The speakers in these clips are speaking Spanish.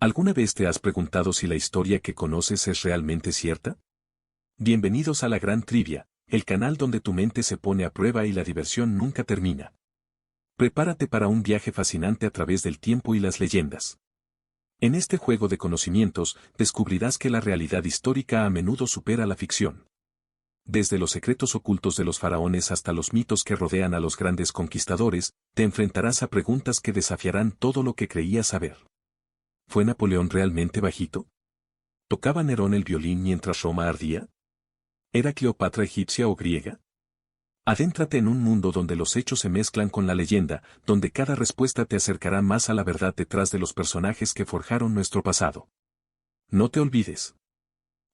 ¿Alguna vez te has preguntado si la historia que conoces es realmente cierta? Bienvenidos a la Gran Trivia, el canal donde tu mente se pone a prueba y la diversión nunca termina. Prepárate para un viaje fascinante a través del tiempo y las leyendas. En este juego de conocimientos, descubrirás que la realidad histórica a menudo supera la ficción. Desde los secretos ocultos de los faraones hasta los mitos que rodean a los grandes conquistadores, te enfrentarás a preguntas que desafiarán todo lo que creías saber. ¿Fue Napoleón realmente bajito? ¿Tocaba Nerón el violín mientras Roma ardía? ¿Era Cleopatra egipcia o griega? Adéntrate en un mundo donde los hechos se mezclan con la leyenda, donde cada respuesta te acercará más a la verdad detrás de los personajes que forjaron nuestro pasado. No te olvides.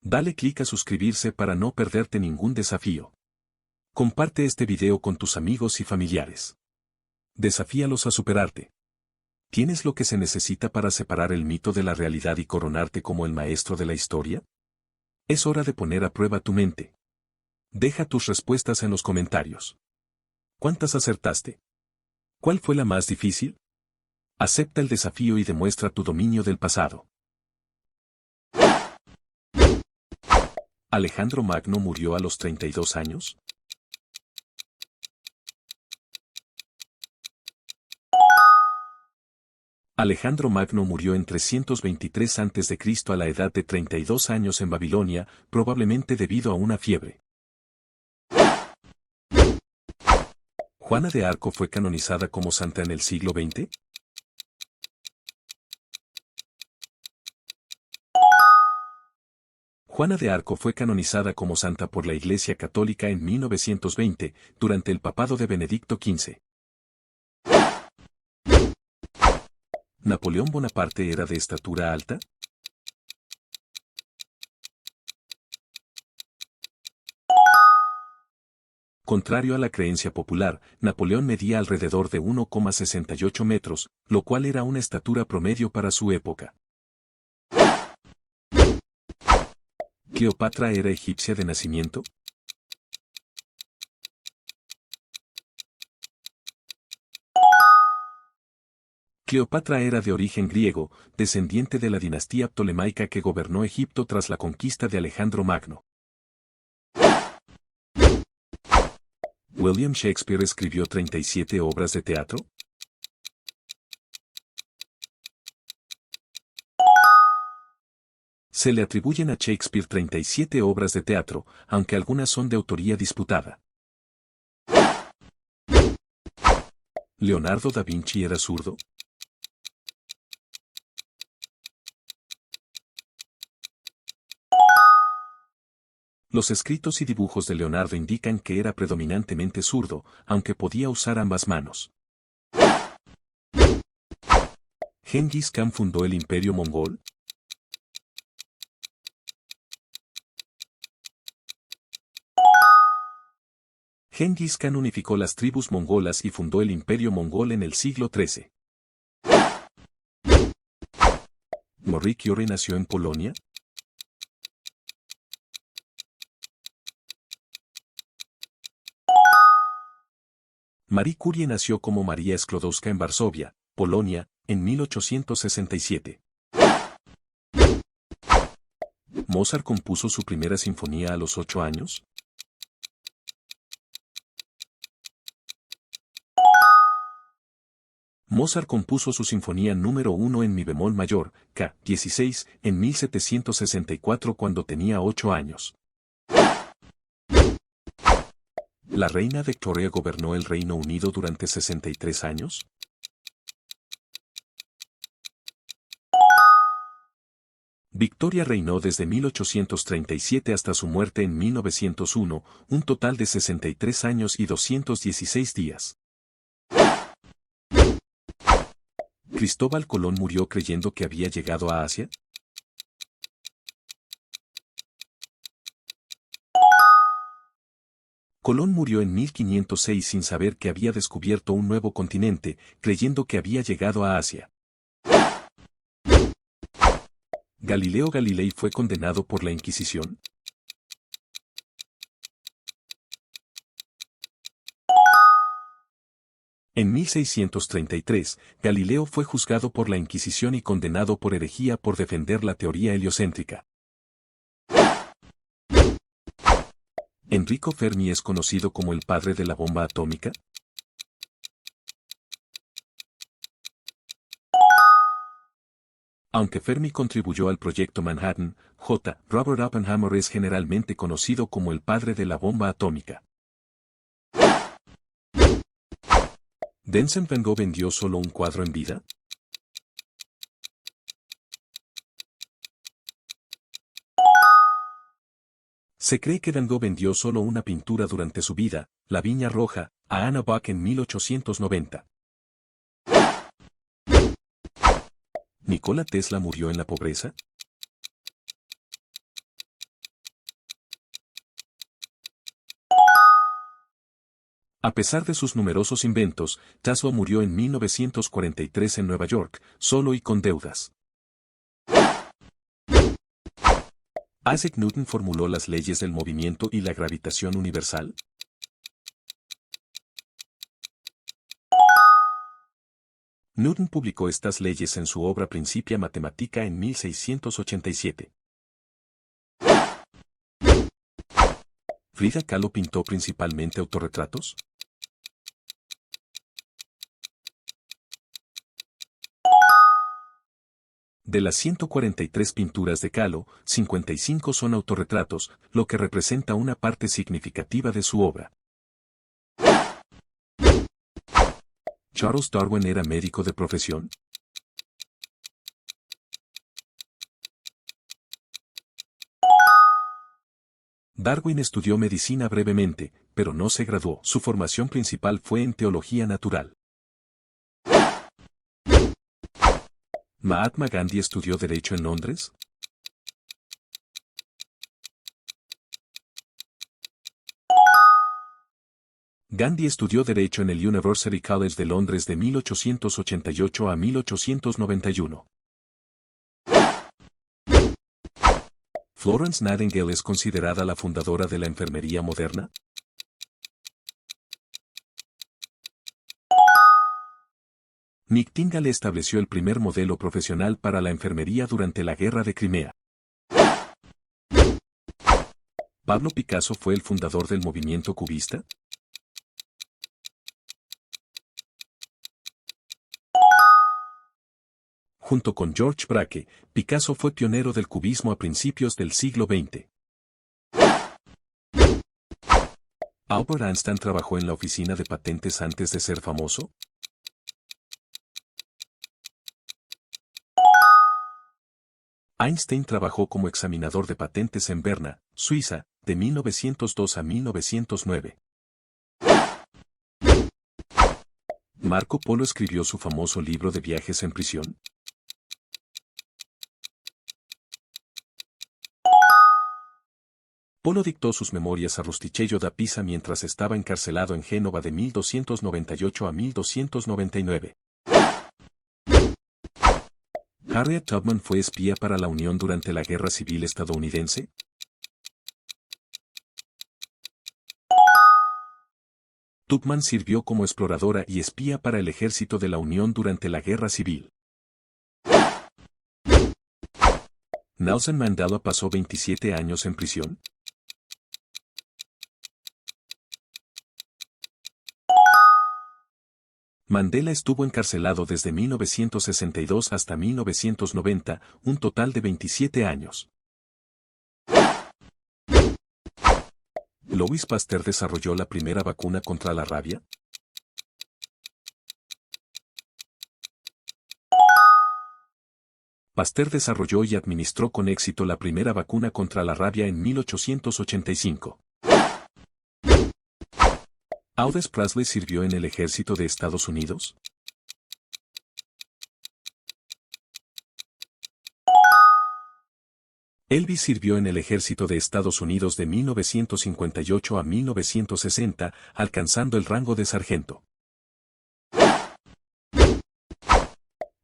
Dale clic a suscribirse para no perderte ningún desafío. Comparte este video con tus amigos y familiares. Desafíalos a superarte. ¿Tienes lo que se necesita para separar el mito de la realidad y coronarte como el maestro de la historia? Es hora de poner a prueba tu mente. Deja tus respuestas en los comentarios. ¿Cuántas acertaste? ¿Cuál fue la más difícil? Acepta el desafío y demuestra tu dominio del pasado. ¿Alejandro Magno murió a los 32 años? Alejandro Magno murió en 323 a.C. a la edad de 32 años en Babilonia, probablemente debido a una fiebre. ¿Juana de Arco fue canonizada como santa en el siglo XX? Juana de Arco fue canonizada como santa por la Iglesia Católica en 1920, durante el papado de Benedicto XV. ¿Napoleón Bonaparte era de estatura alta? Contrario a la creencia popular, Napoleón medía alrededor de 1,68 metros, lo cual era una estatura promedio para su época. ¿Cleopatra era egipcia de nacimiento? Cleopatra era de origen griego, descendiente de la dinastía ptolemaica que gobernó Egipto tras la conquista de Alejandro Magno. ¿William Shakespeare escribió 37 obras de teatro? Se le atribuyen a Shakespeare 37 obras de teatro, aunque algunas son de autoría disputada. ¿Leonardo da Vinci era zurdo? Los escritos y dibujos de Leonardo indican que era predominantemente zurdo, aunque podía usar ambas manos. ¿Gengis Khan fundó el Imperio Mongol? Gengis Khan unificó las tribus mongolas y fundó el Imperio Mongol en el siglo XIII. ¿Marie Curie nació en Polonia? Marie Curie nació como María Sklodowska en Varsovia, Polonia, en 1867. ¿Mozart compuso su primera sinfonía a los 8 años? Mozart compuso su sinfonía número 1 en mi bemol mayor, K16, en 1764 cuando tenía 8 años. ¿La reina Victoria gobernó el Reino Unido durante 63 años? Victoria reinó desde 1837 hasta su muerte en 1901, un total de 63 años y 216 días. ¿Cristóbal Colón murió creyendo que había llegado a Asia? Colón murió en 1506 sin saber que había descubierto un nuevo continente, creyendo que había llegado a Asia. ¿Galileo Galilei fue condenado por la Inquisición? En 1633, Galileo fue juzgado por la Inquisición y condenado por herejía por defender la teoría heliocéntrica. ¿Enrico Fermi es conocido como el padre de la bomba atómica? Aunque Fermi contribuyó al proyecto Manhattan, Robert Oppenheimer es generalmente conocido como el padre de la bomba atómica. ¿Vincent Van Gogh vendió solo un cuadro en vida? Se cree que Van Gogh vendió solo una pintura durante su vida, La Viña Roja, a Anna Buck en 1890. ¿Nikola Tesla murió en la pobreza? A pesar de sus numerosos inventos, Tesla murió en 1943 en Nueva York, solo y con deudas. ¿Isaac Newton formuló las leyes del movimiento y la gravitación universal? Newton publicó estas leyes en su obra Principia Mathematica en 1687. ¿Frida Kahlo pintó principalmente autorretratos? De las 143 pinturas de Kahlo, 55 son autorretratos, lo que representa una parte significativa de su obra. ¿Charles Darwin era médico de profesión? Darwin estudió medicina brevemente, pero no se graduó. Su formación principal fue en teología natural. ¿Mahatma Gandhi estudió Derecho en Londres? Gandhi estudió Derecho en el University College de Londres de 1888 a 1891. ¿Florence Nightingale es considerada la fundadora de la enfermería moderna? Nightingale estableció el primer modelo profesional para la enfermería durante la Guerra de Crimea. ¿Pablo Picasso fue el fundador del movimiento cubista? Junto con George Braque, Picasso fue pionero del cubismo a principios del siglo XX. ¿Albert Einstein trabajó en la oficina de patentes antes de ser famoso? Einstein trabajó como examinador de patentes en Berna, Suiza, de 1902 a 1909. ¿Marco Polo escribió su famoso libro de viajes en prisión? Polo dictó sus memorias a Rustichello da Pisa mientras estaba encarcelado en Génova de 1298 a 1299. ¿Harriet Tubman fue espía para la Unión durante la Guerra Civil estadounidense? Tubman sirvió como exploradora y espía para el ejército de la Unión durante la Guerra Civil. ¿Nelson Mandela pasó 27 años en prisión? Mandela estuvo encarcelado desde 1962 hasta 1990, un total de 27 años. ¿Louis Pasteur desarrolló la primera vacuna contra la rabia? Pasteur desarrolló y administró con éxito la primera vacuna contra la rabia en 1885. ¿Aldous Presley sirvió en el ejército de Estados Unidos? Elvis sirvió en el ejército de Estados Unidos de 1958 a 1960, alcanzando el rango de sargento.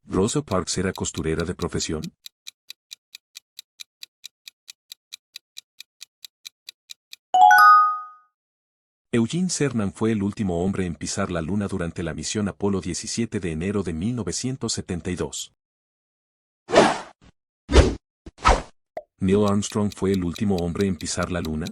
¿Rosa Parks era costurera de profesión? Eugene Cernan fue el último hombre en pisar la Luna durante la misión Apolo 17 de enero de 1972. Neil Armstrong fue el último hombre en pisar la Luna.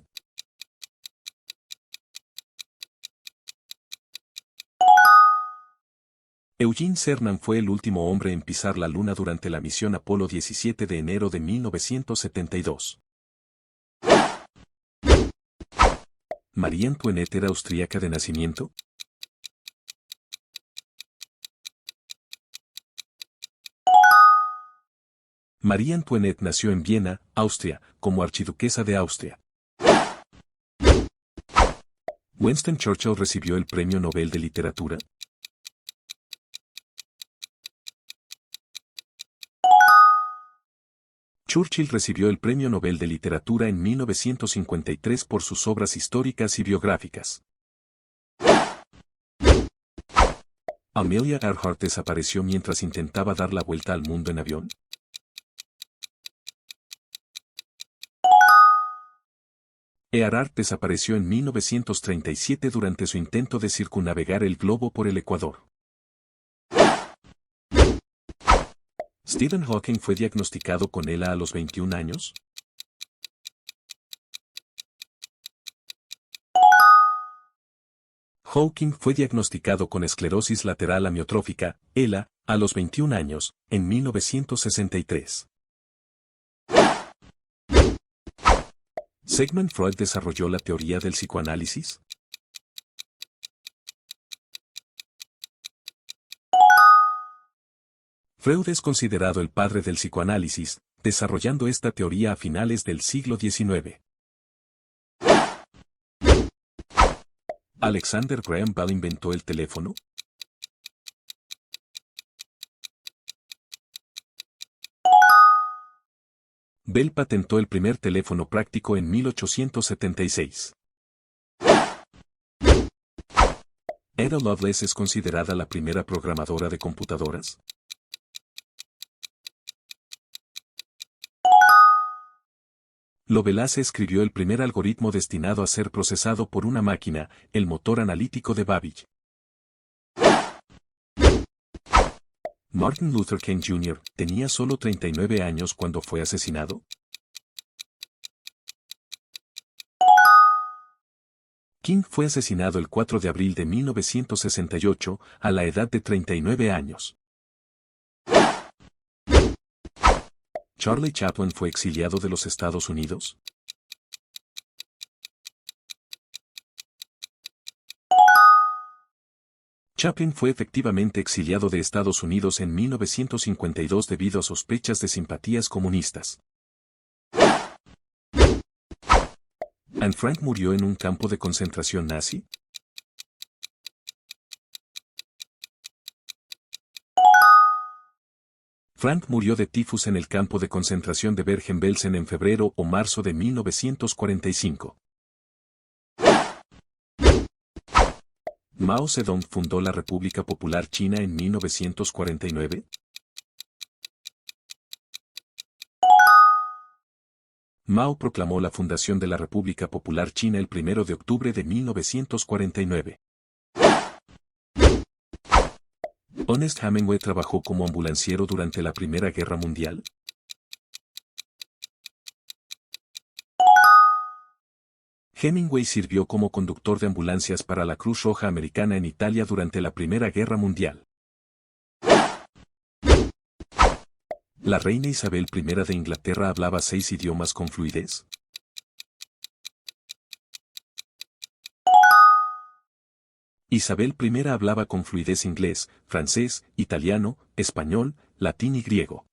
Eugene Cernan fue el último hombre en pisar la Luna durante la misión Apolo 17 de enero de 1972. ¿Marie Antoinette era austríaca de nacimiento? Marie Antoinette nació en Viena, Austria, como archiduquesa de Austria. ¿Winston Churchill recibió el Premio Nobel de Literatura? Churchill recibió el Premio Nobel de Literatura en 1953 por sus obras históricas y biográficas. ¿Amelia Earhart desapareció mientras intentaba dar la vuelta al mundo en avión? Earhart desapareció en 1937 durante su intento de circunnavegar el globo por el Ecuador. ¿Stephen Hawking fue diagnosticado con ELA a los 21 años? Hawking fue diagnosticado con esclerosis lateral amiotrófica, ELA, a los 21 años, en 1963. ¿Sigmund Freud desarrolló la teoría del psicoanálisis? Freud es considerado el padre del psicoanálisis, desarrollando esta teoría a finales del siglo XIX. ¿Alexander Graham Bell inventó el teléfono? Bell patentó el primer teléfono práctico en 1876. ¿Ada Lovelace es considerada la primera programadora de computadoras? Lovelace escribió el primer algoritmo destinado a ser procesado por una máquina, el motor analítico de Babbage. Martin Luther King Jr. tenía solo 39 años cuando fue asesinado. King fue asesinado el 4 de abril de 1968, a la edad de 39 años. ¿Charlie Chaplin fue exiliado de los Estados Unidos? Chaplin fue efectivamente exiliado de Estados Unidos en 1952 debido a sospechas de simpatías comunistas. ¿Anne Frank murió en un campo de concentración nazi? Frank murió de tifus en el campo de concentración de Bergen-Belsen en febrero o marzo de 1945. ¿Mao Zedong fundó la República Popular China en 1949? Mao proclamó la fundación de la República Popular China el 1 de octubre de 1949. ¿Ernest Hemingway trabajó como ambulanciero durante la Primera Guerra Mundial? Hemingway sirvió como conductor de ambulancias para la Cruz Roja Americana en Italia durante la Primera Guerra Mundial. ¿La reina Isabel I de Inglaterra hablaba 6 idiomas con fluidez? Isabel I hablaba con fluidez inglés, francés, italiano, español, latín y griego.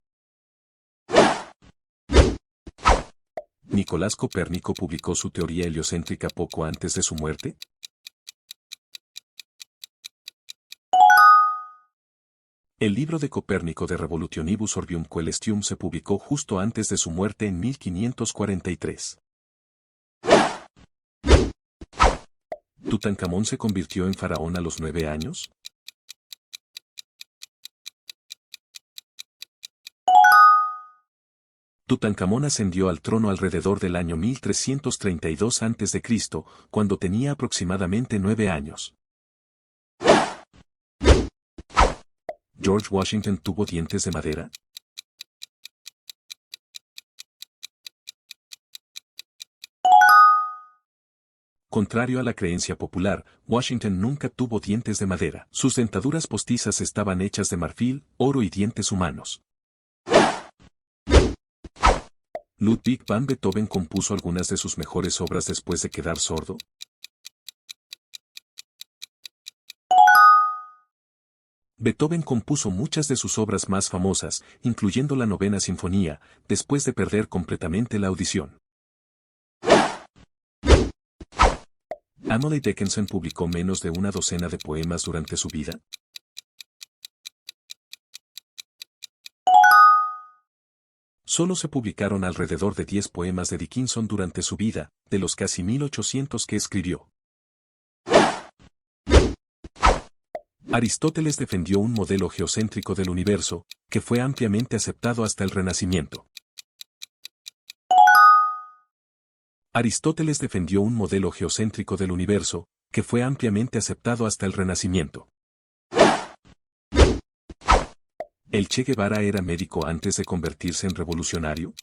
¿Nicolás Copérnico publicó su teoría heliocéntrica poco antes de su muerte? El libro de Copérnico de Revolutionibus Orbium Coelestium se publicó justo antes de su muerte en 1543. ¿Tutankamón se convirtió en faraón a los 9 años? Tutankamón ascendió al trono alrededor del año 1332 a.C., cuando tenía aproximadamente 9 años. ¿George Washington tuvo dientes de madera? Contrario a la creencia popular, Washington nunca tuvo dientes de madera. Sus dentaduras postizas estaban hechas de marfil, oro y dientes humanos. ¿Ludwig van Beethoven compuso algunas de sus mejores obras después de quedar sordo? Beethoven compuso muchas de sus obras más famosas, incluyendo la Novena Sinfonía, después de perder completamente la audición. ¿Emily Dickinson publicó menos de una docena de poemas durante su vida? Solo se publicaron alrededor de 10 poemas de Dickinson durante su vida, de los casi 1800 que escribió. Aristóteles defendió un modelo geocéntrico del universo, que fue ampliamente aceptado hasta el Renacimiento. Aristóteles defendió un modelo geocéntrico del universo, que fue ampliamente aceptado hasta el Renacimiento. ¿El Che Guevara era médico antes de convertirse en revolucionario?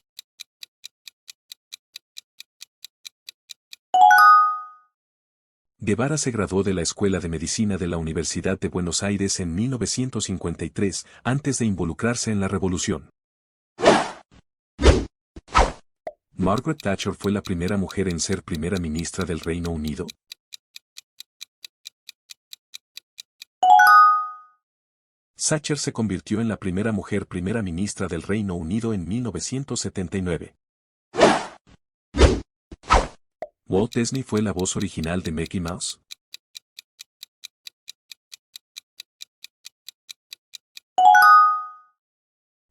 Guevara se graduó de la Escuela de Medicina de la Universidad de Buenos Aires en 1953, antes de involucrarse en la revolución. ¿Margaret Thatcher fue la primera mujer en ser primera ministra del Reino Unido? Thatcher se convirtió en la primera mujer primera ministra del Reino Unido en 1979. ¿Walt Disney fue la voz original de Mickey Mouse?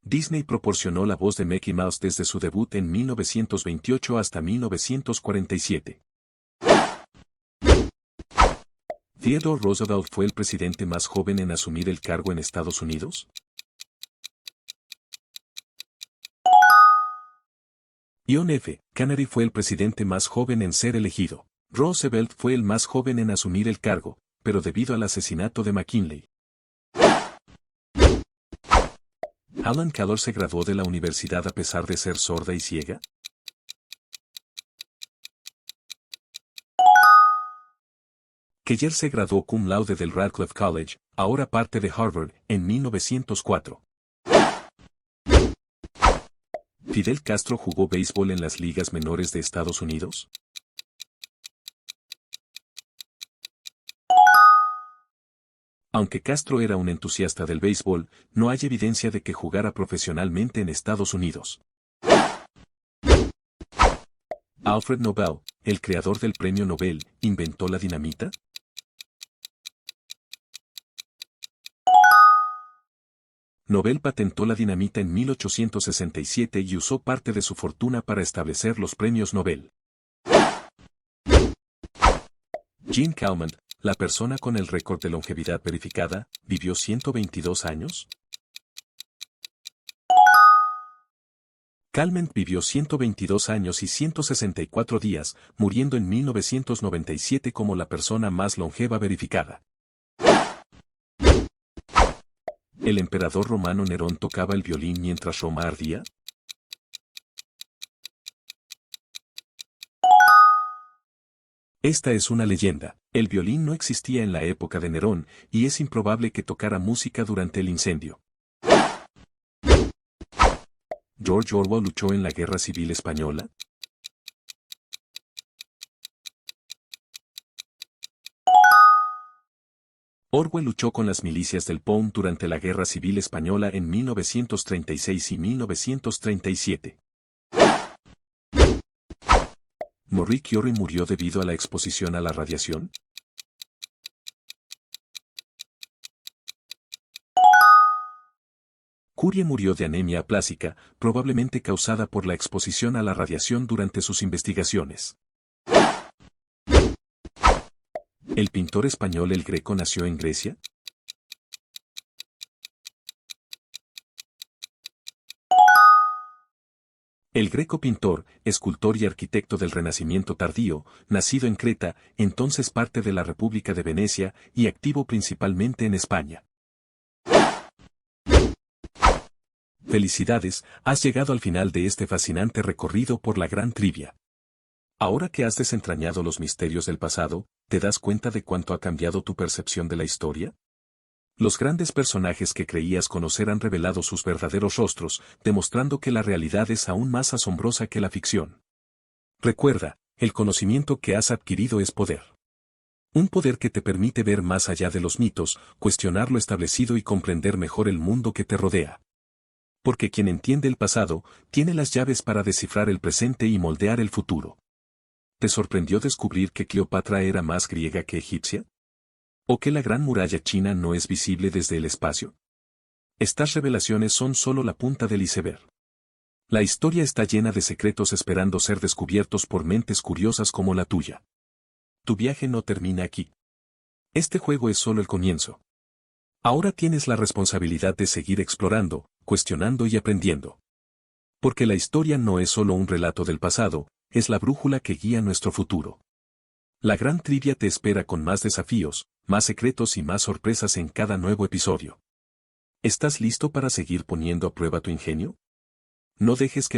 Disney proporcionó la voz de Mickey Mouse desde su debut en 1928 hasta 1947. ¿Theodore Roosevelt fue el presidente más joven en asumir el cargo en Estados Unidos? John F. Kennedy fue el presidente más joven en ser elegido. Roosevelt fue el más joven en asumir el cargo, pero debido al asesinato de McKinley. ¿Helen Keller se graduó de la universidad a pesar de ser sorda y ciega? Keller se graduó cum laude del Radcliffe College, ahora parte de Harvard, en 1904. ¿Fidel Castro jugó béisbol en las ligas menores de Estados Unidos? Aunque Castro era un entusiasta del béisbol, no hay evidencia de que jugara profesionalmente en Estados Unidos. ¿Alfred Nobel, el creador del premio Nobel, inventó la dinamita? Nobel patentó la dinamita en 1867 y usó parte de su fortuna para establecer los premios Nobel. Jean Calment, la persona con el récord de longevidad verificada, ¿vivió 122 años? Calment vivió 122 años y 164 días, muriendo en 1997 como la persona más longeva verificada. ¿El emperador romano Nerón tocaba el violín mientras Roma ardía? Esta es una leyenda. El violín no existía en la época de Nerón, y es improbable que tocara música durante el incendio. ¿George Orwell luchó en la Guerra Civil Española? Orwell luchó con las milicias del POUM durante la Guerra Civil Española en 1936 y 1937. ¿Marie Curie murió debido a la exposición a la radiación? Curie murió de anemia aplásica, probablemente causada por la exposición a la radiación durante sus investigaciones. ¿El pintor español El Greco nació en Grecia? El Greco pintor, escultor y arquitecto del Renacimiento tardío, nacido en Creta, entonces parte de la República de Venecia y activo principalmente en España. Felicidades, has llegado al final de este fascinante recorrido por la gran trivia. Ahora que has desentrañado los misterios del pasado, ¿te das cuenta de cuánto ha cambiado tu percepción de la historia? Los grandes personajes que creías conocer han revelado sus verdaderos rostros, demostrando que la realidad es aún más asombrosa que la ficción. Recuerda, el conocimiento que has adquirido es poder. Un poder que te permite ver más allá de los mitos, cuestionar lo establecido y comprender mejor el mundo que te rodea. Porque quien entiende el pasado, tiene las llaves para descifrar el presente y moldear el futuro. ¿Te sorprendió descubrir que Cleopatra era más griega que egipcia? ¿O que la gran muralla china no es visible desde el espacio? Estas revelaciones son solo la punta del iceberg. La historia está llena de secretos esperando ser descubiertos por mentes curiosas como la tuya. Tu viaje no termina aquí. Este juego es solo el comienzo. Ahora tienes la responsabilidad de seguir explorando, cuestionando y aprendiendo. Porque la historia no es solo un relato del pasado, es la brújula que guía nuestro futuro. La gran trivia te espera con más desafíos, más secretos y más sorpresas en cada nuevo episodio. ¿Estás listo para seguir poniendo a prueba tu ingenio? No dejes que